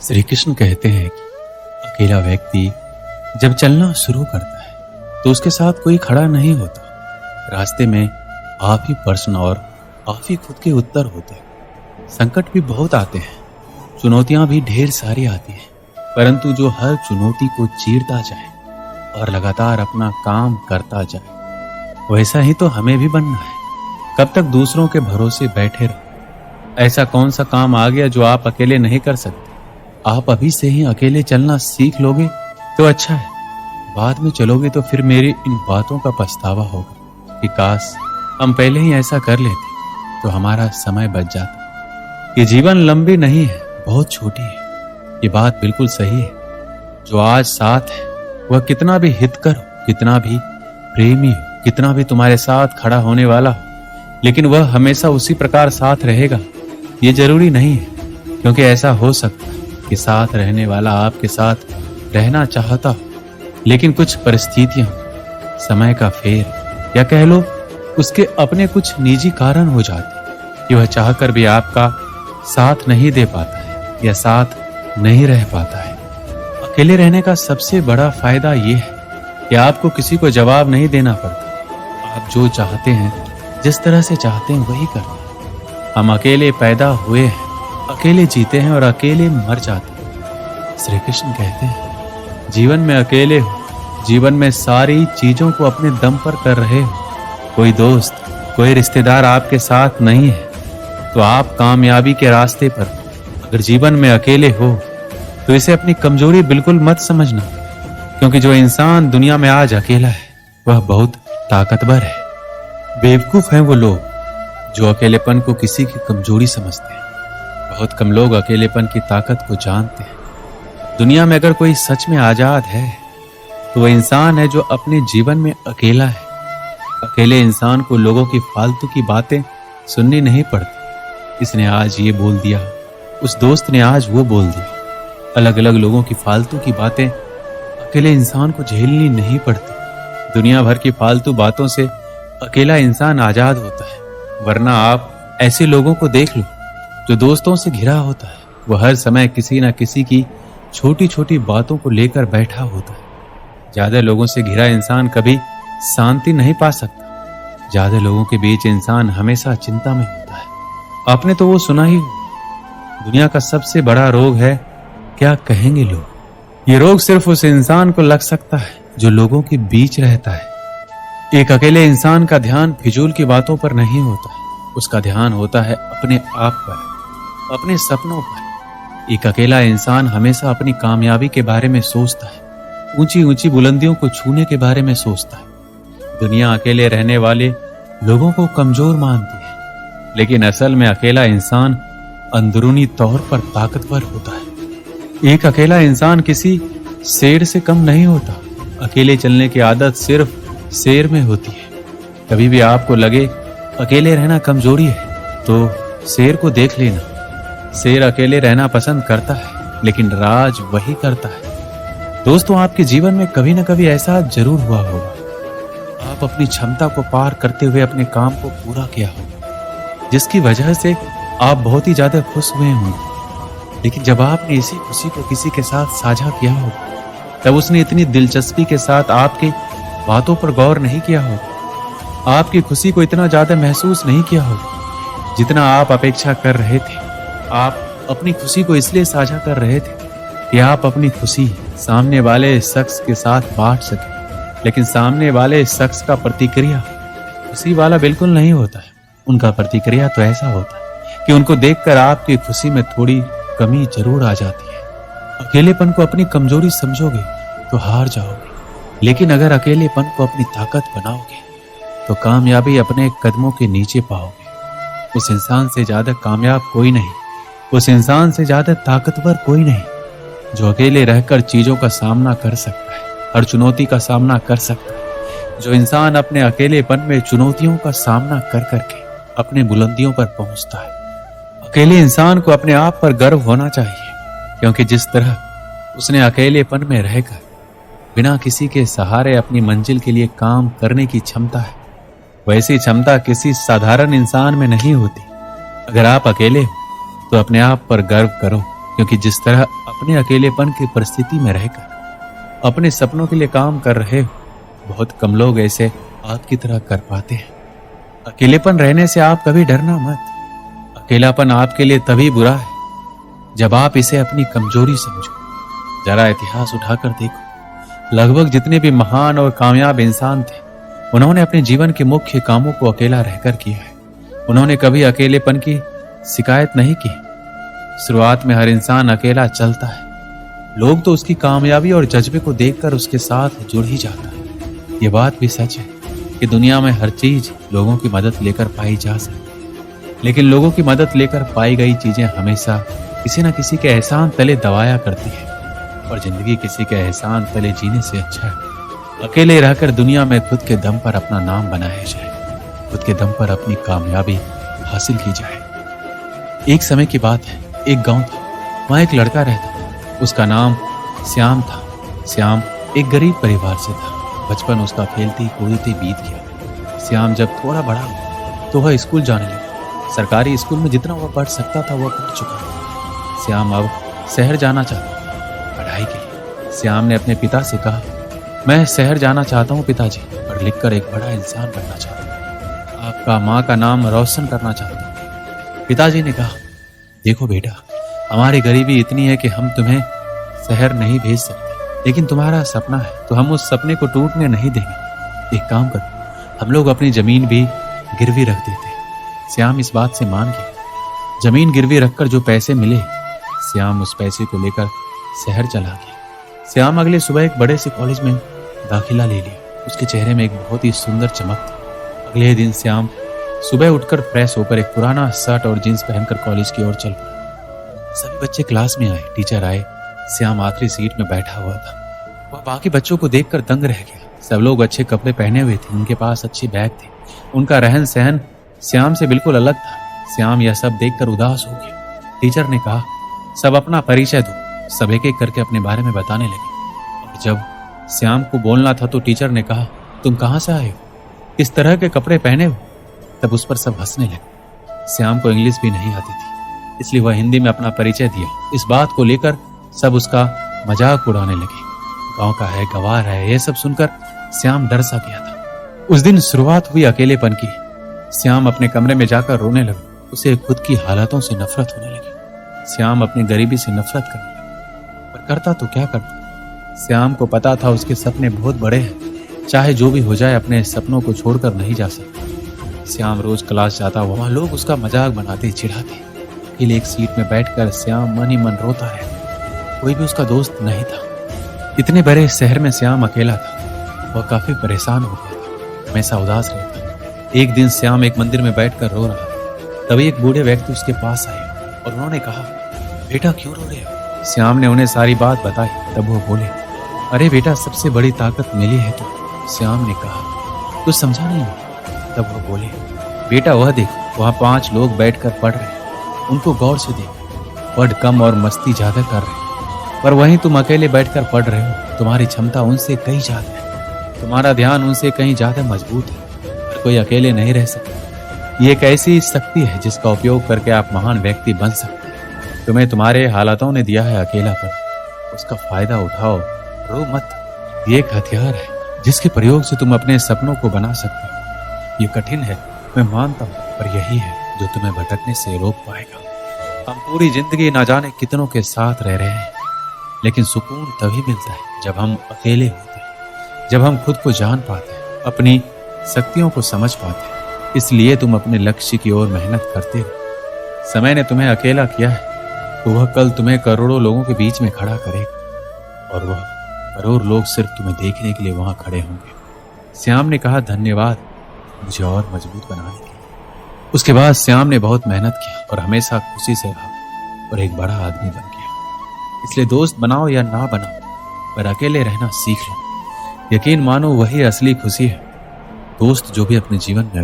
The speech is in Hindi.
श्री कृष्ण कहते हैं कि अकेला व्यक्ति जब चलना शुरू करता है तो उसके साथ कोई खड़ा नहीं होता। रास्ते में आप ही प्रश्न और आप ही खुद के उत्तर होते हैं। संकट भी बहुत आते हैं, चुनौतियां भी ढेर सारी आती हैं, परंतु जो हर चुनौती को चीरता जाए और लगातार अपना काम करता जाए, वैसा ही तो हमें भी बनना है। कब तक दूसरों के भरोसे बैठे रहो? ऐसा कौन सा काम आ गया जो आप अकेले नहीं कर सकते? आप अभी से ही अकेले चलना सीख लोगे तो अच्छा है। बाद में चलोगे तो फिर मेरी इन बातों का पछतावा होगा कि काश हम पहले ही ऐसा कर लेते तो हमारा समय बच जाता। ये जीवन लंबी नहीं है, बहुत छोटी है। ये बात बिल्कुल सही है। जो आज साथ है वह कितना भी हितकर हो, कितना भी प्रेमी हो, कितना भी तुम्हारे साथ खड़ा होने वाला हो, लेकिन वह हमेशा उसी प्रकार साथ रहेगा ये जरूरी नहीं है। क्योंकि ऐसा हो सकता है कि साथ रहने वाला आपके साथ रहना चाहता हो, लेकिन कुछ परिस्थितियां, समय का फेर या कह लो उसके अपने कुछ निजी कारण हो जाते कि वह चाहकर भी आपका साथ नहीं दे पाता है या साथ नहीं रह पाता है। अकेले रहने का सबसे बड़ा फायदा यह है कि आपको किसी को जवाब नहीं देना पड़ता। आप जो चाहते हैं, जिस तरह से चाहते हैं वही करते हैं। हम अकेले पैदा हुए हैं, अकेले जीते हैं और अकेले मर जाते हैं। श्री कृष्ण कहते हैं जीवन में अकेले हो, जीवन में सारी चीजों को अपने दम पर कर रहे हो। कोई दोस्त, कोई रिश्तेदार आपके साथ नहीं है तो आप कामयाबी के रास्ते पर। अगर जीवन में अकेले हो तो इसे अपनी कमजोरी बिल्कुल मत समझना, क्योंकि जो इंसान दुनिया में आज अकेला है वह बहुत ताकतवर है। बेवकूफ हैं वो लोग जो अकेलेपन को किसी की कमजोरी समझते हैं। बहुत कम लोग अकेलेपन की ताकत को जानते हैं। दुनिया में अगर कोई सच में आजाद है तो वह इंसान है जो अपने जीवन में अकेला है। अकेले इंसान को लोगों की फालतू की बातें सुननी नहीं पड़ती। इसने आज ये बोल दिया, उस दोस्त ने आज वो बोल दिया। अलग अलग लोगों की फालतू की बातें अकेले इंसान को झेलनी नहीं पड़ती। दुनिया भर की फालतू बातों से अकेला इंसान आजाद होता है। वरना आप ऐसे लोगों को देख लो जो दोस्तों से घिरा होता है। वह हर समय किसी न किसी की छोटी छोटी बातों को लेकर बैठा होता है। ज्यादा लोगों से घिरा इंसान कभी शांति नहीं पा सकता। ज्यादा लोगों के बीच इंसान हमेशा चिंता में होता है। आपने तो वो सुना ही हो, दुनिया का सबसे बड़ा रोग है क्या कहेंगे लोग। ये रोग सिर्फ उस इंसान को लग सकता है जो लोगों के बीच रहता है। एक अकेले इंसान का ध्यान फिजूल की बातों पर नहीं होता है, उसका ध्यान होता है अपने आप पर, अपने सपनों पर। एक अकेला इंसान हमेशा अपनी कामयाबी के बारे में सोचता है, ऊंची ऊंची बुलंदियों को छूने के बारे में सोचता है। दुनिया अकेले रहने वाले लोगों को कमजोर मानती है, लेकिन असल में अकेला इंसान अंदरूनी तौर पर ताकतवर होता है। एक अकेला इंसान किसी शेर से कम नहीं होता। अकेले चलने की आदत सिर्फ शेर में होती है। कभी भी आपको लगे अकेले रहना कमजोरी है तो शेर को देख लेना। शेर अकेले रहना पसंद करता है, लेकिन राज वही करता है। दोस्तों, आपके जीवन में कभी न कभी ऐसा जरूर हुआ होगा, आप अपनी क्षमता को पार करते हुए अपने काम को पूरा किया होगा, जिसकी वजह से आप बहुत ही ज्यादा खुश हुए होंगे। लेकिन जब आपने इसी खुशी को किसी के साथ साझा किया होगा, तब उसने इतनी दिलचस्पी के साथ आपके बातों पर गौर नहीं किया होगा, आपकी खुशी को इतना ज्यादा महसूस नहीं किया होगा जितना आप अपेक्षा कर रहे थे। आप अपनी खुशी को इसलिए साझा कर रहे थे कि आप अपनी खुशी सामने वाले शख्स के साथ बांट सके, लेकिन सामने वाले शख्स का प्रतिक्रिया खुशी वाला बिल्कुल नहीं होता है। उनका प्रतिक्रिया तो ऐसा होता है कि उनको देखकर आपकी खुशी में थोड़ी कमी जरूर आ जाती है। अकेलेपन को अपनी कमजोरी समझोगे तो हार जाओगे, लेकिन अगर अकेलेपन को अपनी ताकत बनाओगे तो कामयाबी अपने कदमों के नीचे पाओगे। उस इंसान से ज्यादा कामयाब कोई नहीं, उस इंसान से ज्यादा ताकतवर कोई नहीं जो अकेले रहकर चीजों का सामना कर सकता है, हर चुनौती का सामना कर सकता है। जो इंसान अपने अकेलेपन में चुनौतियों का सामना कर करके अपने बुलंदियों पर पहुंचता है। अकेले इंसान को अपने आप पर गर्व होना चाहिए, क्योंकि जिस तरह उसने अकेलेपन में रहकर बिना किसी के सहारे अपनी मंजिल के लिए काम करने की क्षमता है, वैसी क्षमता किसी साधारण इंसान में नहीं होती। अगर आप अकेले हो तो अपने आप पर गर्व करो, क्योंकि जिस तरह अपने अकेलेपन की परिस्थिति में रहकर अपने सपनों के लिए काम कर रहे हो, बहुत कम लोग ऐसे आपकी तरह कर पाते हैं। अकेलेपन रहने से आप कभी डरना मत। अकेलापन आपके लिए तभी बुरा है जब आप इसे अपनी कमजोरी समझो। जरा इतिहास उठाकर देखो, लगभग जितने भी महान और कामयाब इंसान थे, उन्होंने अपने जीवन के मुख्य कामों को अकेला रहकर किया है। उन्होंने कभी अकेलेपन की शिकायत नहीं की। शुरुआत में हर इंसान अकेला चलता है। लोग तो उसकी कामयाबी और जज्बे को देखकर उसके साथ जुड़ ही जाता है। ये बात भी सच है कि दुनिया में हर चीज लोगों की मदद लेकर पाई जा सकती, लेकिन लोगों की मदद लेकर पाई गई चीजें हमेशा किसी न किसी के एहसान तले दबाया करती है, और जिंदगी किसी के एहसान तले जीने से अच्छा है अकेले रहकर दुनिया में खुद के दम पर अपना नाम बनाया जाए, खुद के दम पर अपनी कामयाबी हासिल की जाए। एक समय की बात है, एक गांव था, वहां एक लड़का रहता। उसका नाम श्याम था। श्याम एक गरीब परिवार से था। बचपन उसका खेलते कूदते बीत गया। श्याम जब थोड़ा बड़ा हुआ तो वह स्कूल जाने लगा। सरकारी स्कूल में जितना वह पढ़ सकता था वह पढ़ चुका था। श्याम अब शहर जाना चाहता पढ़ाई के लिए। श्याम ने अपने पिता से कहा, मैं शहर जाना चाहता हूँ पिताजी, पढ़ लिख कर एक बड़ा इंसान बनना चाहता हूँ, आपका माँ का नाम रोशन करना चाहता हूँ। पिताजी ने कहा, देखो बेटा, हमारी गरीबी इतनी है कि हम तुम्हें शहर नहीं भेज सकते, लेकिन तुम्हारा सपना है तो हम उस सपने को टूटने नहीं देंगे। एक काम करो, हम लोग अपनी जमीन भी गिरवी रख देते हैं। श्याम इस बात से मान गया। जमीन गिरवी रखकर जो पैसे मिले, श्याम उस पैसे को लेकर शहर चला गया। श्याम अगले सुबह एक बड़े से कॉलेज में दाखिला ले लिया। उसके चेहरे में एक बहुत ही सुंदर चमक थी। अगले दिन श्याम सुबह उठकर फ्रेश होकर एक पुराना शर्ट और जींस पहनकर कॉलेज की ओर चल पड़ा। सभी बच्चे क्लास में आए, टीचर आए। श्याम आखिरी सीट में बैठा हुआ था। वह बाकी बच्चों को देखकर दंग रह गया। सब लोग अच्छे कपड़े पहने हुए थे, उनके पास अच्छे बैग थे, उनका रहन सहन श्याम से बिल्कुल अलग था। श्याम यह सब देखकर उदास हो गया। टीचर ने कहा, सब अपना परिचय दो। सब एक एक करके अपने बारे में बताने लगे। और जब श्याम को बोलना था तो टीचर ने कहा, तुम कहाँ से आए हो, किस तरह के कपड़े पहने हो। तब उस पर सब हंसने लगे। श्याम को इंग्लिश भी नहीं आती थी, इसलिए वह हिंदी में अपना परिचय दिया। इस बात को लेकर सब उसका मजाक उड़ाने लगे। गांव का है, गवार है, यह सब सुनकर श्याम डर सा गया था। उस दिन शुरुआत हुई अकेलेपन की। श्याम अपने कमरे में जाकर रोने लगा। उसे खुद की हालातों से नफरत होने लगी। श्याम अपनी गरीबी से नफरत करने लगा, पर करता तो क्या करता। श्याम को पता था उसके सपने बहुत बड़े हैं, चाहे जो भी हो जाए अपने सपनों को छोड़कर नहीं जा सकता। श्याम रोज क्लास जाता, वहां लोग उसका मजाक बनाते, चिढ़ाते। अकेले एक सीट में बैठकर श्याम मन ही मन रोता रहता। कोई भी उसका दोस्त नहीं था। इतने बड़े शहर में श्याम अकेला था। वह काफी परेशान हो गया था, हमेशा उदास रहता। एक दिन श्याम एक मंदिर में बैठकर रो रहा था। तभी एक बूढ़े व्यक्ति उसके पास आए और उन्होंने कहा, बेटा क्यों रो रहे हो। श्याम ने उन्हें सारी बात बताई। तब वो बोले, अरे बेटा, सबसे बड़ी ताकत मिली है तो। श्याम ने कहा, कुछ समझा नहीं। तब वो बोले, बेटा वह देख, वहां 5 लोग बैठकर पढ़ रहे हैं, उनको गौर से देख। पढ़ कम और मस्ती ज्यादा कर रहे हैं, पर वहीं तुम अकेले बैठकर पढ़ रहे हो। तुम्हारी क्षमता उनसे कहीं ज्यादा है, तुम्हारा ध्यान उनसे कहीं ज्यादा मजबूत है, पर कोई अकेले नहीं रह सकता। ये एक ऐसी शक्ति है जिसका उपयोग करके आप महान व्यक्ति बन सकते हैं। तुम्हें तुम्हारे हालातों ने दिया है अकेलापन, उसका फायदा उठाओ, रो मत। ये एक हथियार है जिसके प्रयोग से तुम अपने सपनों को बना सकते हो। ये कठिन है, मैं मानता हूँ, पर यही है जो तुम्हें भटकने से रोक पाएगा। हम पूरी जिंदगी ना जाने कितनों के साथ रह रहे हैं, लेकिन सुकून तभी मिलता है जब हम अकेले होते हैं, जब हम खुद को जान पाते हैं, अपनी शक्तियों को समझ पाते हैं। इसलिए तुम अपने लक्ष्य की ओर मेहनत करते हो। समय ने तुम्हें अकेला किया है तो वह कल तुम्हें करोड़ों लोगों के बीच में खड़ा करेगा, और वह करोड़ लोग सिर्फ तुम्हें देखने के लिए वहां खड़े होंगे। श्याम ने कहा, धन्यवाद मुझे और मजबूत बनाने के लिए। उसके बाद श्याम ने बहुत मेहनत की और हमेशा खुशी से रहा और एक बड़ा आदमी बन गया। इसलिए दोस्त बनाओ या ना बनाओ, पर अकेले रहना सीख लो। यकीन मानो वही असली खुशी है। दोस्त जो भी अपने जीवन में